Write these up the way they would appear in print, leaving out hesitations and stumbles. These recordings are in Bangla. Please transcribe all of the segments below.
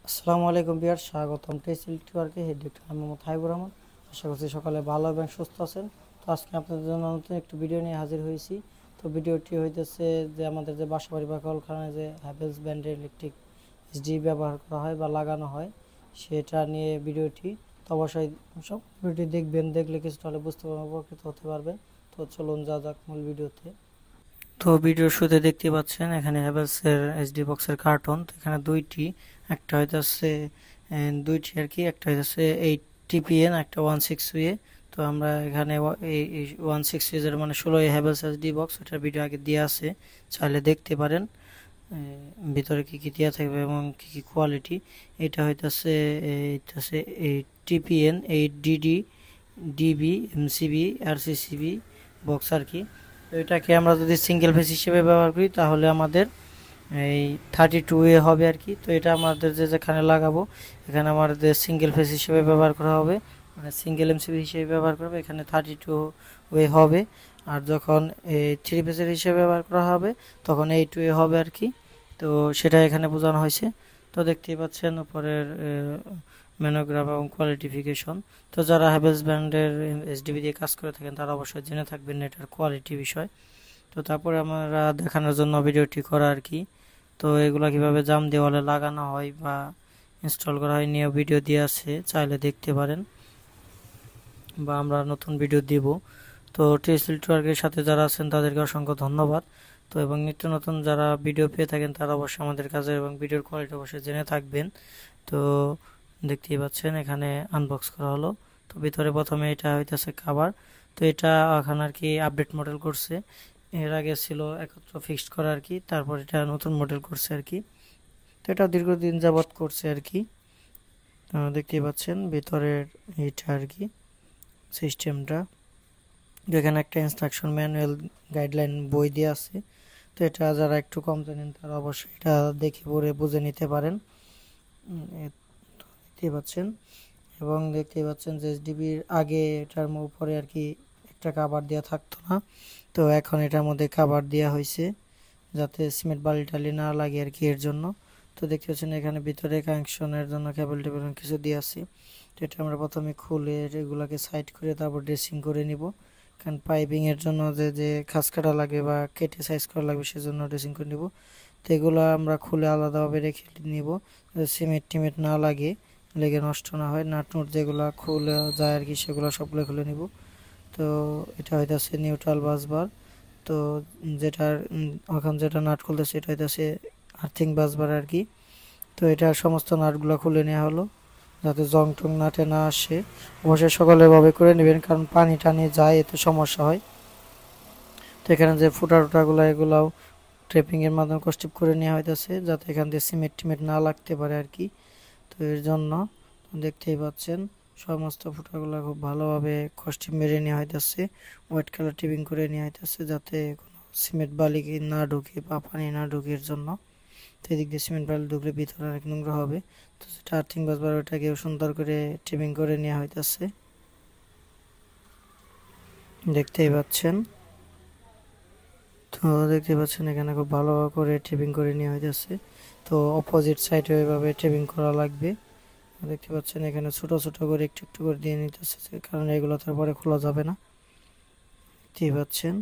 আসসালামু আলাইকুম বিয়ার স্বাগতম টেস্ট নেটওয়ার্কে হেড ডক্টর মোহাম্মদ হাবিবুর রহমান। আশা করছি সকালে ভালো এবং সুস্থ আছেন। তো আজকে আপনাদের জন্য নতুন একটু ভিডিও নিয়ে হাজির হয়েছি। তো ভিডিওটি হইতেছে যে আমাদের যে বাসাবাড়ি বা কলকারখানায় যে হ্যাভেলস ব্র্যান্ডের ইলেকট্রিক এসডি ব্যবহার করা হয় বা লাগানো হয় সেটা নিয়ে ভিডিওটি। তো অবশ্যই সব ভিডিওটি দেখবেন, দেখলে কিছুটা হলে বুঝতে পারবেন, উপকৃত হতে পারবেন। তো চলুন যা যাক মূল ভিডিওতে। তো ভিডিওর শুরুতে দেখতে পাচ্ছেন এখানে হ্যাভেলসের এইচডি বক্সের কার্টন। তো এখানে দুইটি, একটা হইতাছে দুইটি আর কি, একটা হইতাছে 8 TPN, একটা 16 ওয়ে। তো আমরা এখানে এই 16 এর মানে 16 হ্যাভেলস এইচডি বক্স, ওটার ভিডিও আগে দিয়ে আছে, চাইলে দেখতে পারেন ভিতরে কি কি দেওয়া থাকবে এবং কি কি কোয়ালিটি। এটা হইতাছে এই TPN 8DD DB MCB RCCB box আর কি। তো এটাকে আমরা যদি সিঙ্গেল ফেস হিসেবে ব্যবহার করি তাহলে আমাদের এই 32 হবে আর কি। তো এটা আমাদের যেখানে লাগাবো এখানে আমাদের সিঙ্গেল ফেস হিসেবে ব্যবহার করা হবে, মানে সিঙ্গেল এমসিবি হিসেবে ব্যবহার করবে, এখানে 32 হবে। আর যখন এই থ্রি ফেসের হিসেবে ব্যবহার করা হবে তখন 8 হবে আর কি। তো সেটা এখানে বোঝানো হয়েছে। তো দেখতেই পাচ্ছেন উপরের ম্যানোগ্রাম এবং কোয়ালিটিফিকেশন। তো যারা হ্যাভেলস ব্র্যান্ডের এসডিবি দিয়ে কাজ করে থাকেন তারা অবশ্যই জেনে থাকবেন এটার কোয়ালিটি বিষয়। তো তারপরে আমরা দেখানোর জন্য ভিডিওটি করা আর কি। তো এগুলা কিভাবে জাম দেওয়ালে লাগানো হয় বা ইনস্টল করা হয় নিয়ে ভিডিও দিয়ে আছে, চাইলে দেখতে পারেন, বা আমরা নতুন ভিডিও দিব। তো টিএসএল নেটওয়ার্কের সাথে যারা আছেন তাদেরকে অসংখ্য ধন্যবাদ। তো এবং নিত্য নতুন যারা ভিডিও পেয়ে থাকেন তারা অবশ্যই আমাদের কাছে এবং ভিডিওর কোয়ালিটি অবশ্যই জেনে থাকবেন। তো দেখতেই পাচ্ছেন এখানে আনবক্স করা হলো। তো ভিতরে প্রথমে এটা হইতেছে খাবার। তো এটা এখন আর কি আপডেট মডেল করছে, এর আগে ছিল একত্র ফিক্সড করা আর কি, তারপর এটা নতুন মডেল করছে আর কি। তো এটা দীর্ঘদিন যাবৎ করছে আর কি। দেখতেই পাচ্ছেন ভিতরের এটা আর কি সিস্টেমটা। এখানে একটা ইনস্ট্রাকশন ম্যানুয়াল গাইডলাইন বই দেওয়া আছে। তো এটা যারা একটু কম জানেন তারা অবশ্যই এটা দেখে পড়ে বুঝে নিতে পারেন। দেখতেই পাচ্ছেন, এবং দেখতেই পাচ্ছেন যে এসডিবির আগে এটার উপরে আর কি একটা কাভার দেওয়া থাকতো না, তো এখন এটার মধ্যে কাভার দেওয়া হয়েছে যাতে সিমেন্ট বালি টালি না লাগে আর কি, এর জন্য। তো দেখতে পাচ্ছেন এখানে ভিতরে কানেকশনের জন্য কেবল টেবিল কিছু দিয়ে আছে। তো এটা আমরা প্রথমে খুলে এগুলাকে সাইড করে তারপর ড্রেসিং করে নিব, কারণ পাইপিং এর জন্য যে যে খাঁজ কাটা লাগে বা কেটে সাইজ করা লাগবে সেজন্য ড্রেসিং করে নিব। তো এগুলো আমরা খুলে আলাদাভাবে রেখে নিব, সিমেন্ট টিমেন্ট না লাগে, লেগে নষ্ট না হয়। নাট নুট যেগুলো খুলে যায় আর কি সেগুলো সবগুলো খুলে নিব। তো এটা হইতাছে নিউট্রাল বাসবার। তো যেটার এখন যেটা নাট খুলতেছে এটা হইতাছে আর্থিং বাসবার আর কি। তো এটা সমস্ত নাটগুলো খুলে নেওয়া হলো যাতে জং টং নাটে না আসে। অবশ্যই সকালে ভাবে করে নেবেন কারণ পানি টানি যায় এতে সমস্যা হয়। তো এখানে যে ফুটা টুটাগুলো এগুলাও ট্রেপিং এর মাধ্যমে কষ্টিপ করে নেওয়া হইতেছে যাতে এখান দিয়ে সিমেন্ট টিমেন্ট না লাগতে পারে আর কি। তো এর জন্য দেখতেই পাচ্ছেন সমস্ত ফুটাগুলো খুব ভালোভাবে কষ্টিপ মেরে নেওয়া হইতেছে, হোয়াইট কালার টিপিং করে নেওয়া হইতেছে যাতে কোনো সিমেন্ট বালি না ঢুকে বা পানি না ঢুকে এর জন্য। তো এদিক দিয়ে সিমেন্ট বালি ঢুকলে ভিতরে অনেক নোংরা হবে। তো যেটা আর্থিং বাসবার ওটাকে সুন্দর করে টিপিং করে নেওয়া হইতেছে, দেখতেই পাচ্ছেন। তো দেখতে পাচ্ছেন এখানে খুব ভালো করে টেপিং করে নেওয়া হয়েছে। তো অপোজিট সাইডে এভাবে টেপিং করা লাগবে। দেখতে পাচ্ছেন এখানে ছোট ছোট করে একটু একটু করে দিয়ে নিতেছে কারণ এগুলো তারপরে খোলা যাবে না, দেখতেই পাচ্ছেন।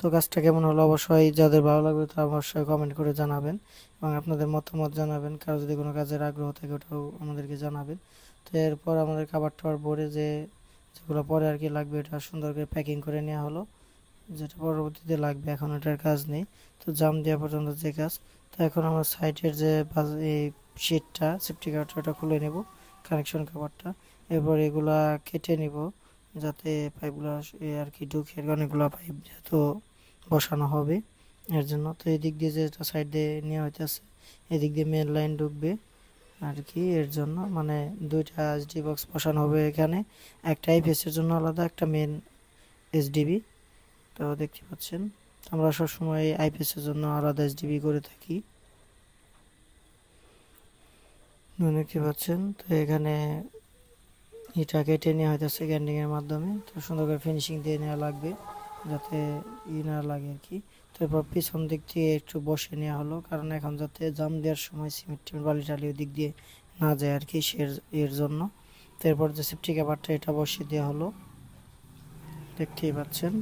তো কাজটা কেমন হলো অবশ্যই যাদের ভালো লাগবে তারা অবশ্যই কমেন্ট করে জানাবেন এবং আপনাদের মতামত জানাবেন। কারো যদি কোনো কাজের আগ্রহ থাকে ওটাও আমাদেরকে জানাবেন। তো এরপর আমাদের খাবার টাবার ভরে যেগুলো পরে আর কি লাগবে এটা সুন্দর করে প্যাকিং করে নেওয়া হলো, যেটা পরবর্তীতে লাগবে এখন এটার কাজ নেই। তো জাম দেওয়া পর্যন্ত যে কাজ। তো এখন আমরা সাইডের যে এই শিটটা সেফটি কাভারটা ওটা খুলে নেব, কানেকশন কাভারটা। এরপর এগুলা কেটে নিব যাতে পাইপগুলো আর কি ঢুকে, অনেকগুলো পাইপ যেহেতু বসানো হবে এর জন্য। তো এদিক দিয়ে যেটা সাইড দিয়ে নেওয়া হইতেছে এদিক দিয়ে মেন লাইন ঢুকবে আর কি, এর জন্য মানে দুইটা এসডি বক্স বসানো হবে এখানে, একটা আইপিএস এর জন্য আলাদা, একটা মেন এসডিবি। তো দেখতে পাচ্ছেন আমরা সবসময় আইপিএস এর জন্য আলাদা এসডিবি করে থাকি, দেখতে পাচ্ছেন। তো এখানে এটা কেটে নেওয়া হইতেছে গ্যান্ডিং এর মাধ্যমে। তো সুন্দর করে ফিনিশিং দিয়ে নেওয়া লাগবে যাতে না লাগে আর কি। তো এরপর পিছন দিক দিয়ে একটু বসে নেওয়া হলো, কারণ এখন যাতে জাম দেওয়ার সময় সিমেন্ট বালি টালি ওই দিক দিয়ে না যায় আর কি, এর জন্য। তো এরপর যে সেফটি কভারটা এটা বসিয়ে দেওয়া হলো, দেখতেই পাচ্ছেন।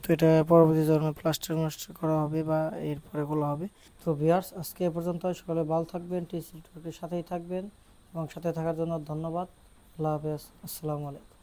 তো এটা পরবর্তী ধরনের প্লাস্টার মাস্টার করা হবে বা এরপরে খোলা হবে। তো ভিউয়ার্স, আজকে এ পর্যন্ত। সকালে ভালো থাকবেন, টিএসএল সাথেই থাকবেন এবং সাথে থাকার জন্য ধন্যবাদ। আল্লাহ হাফেজ, আসসালামু আলাইকুম।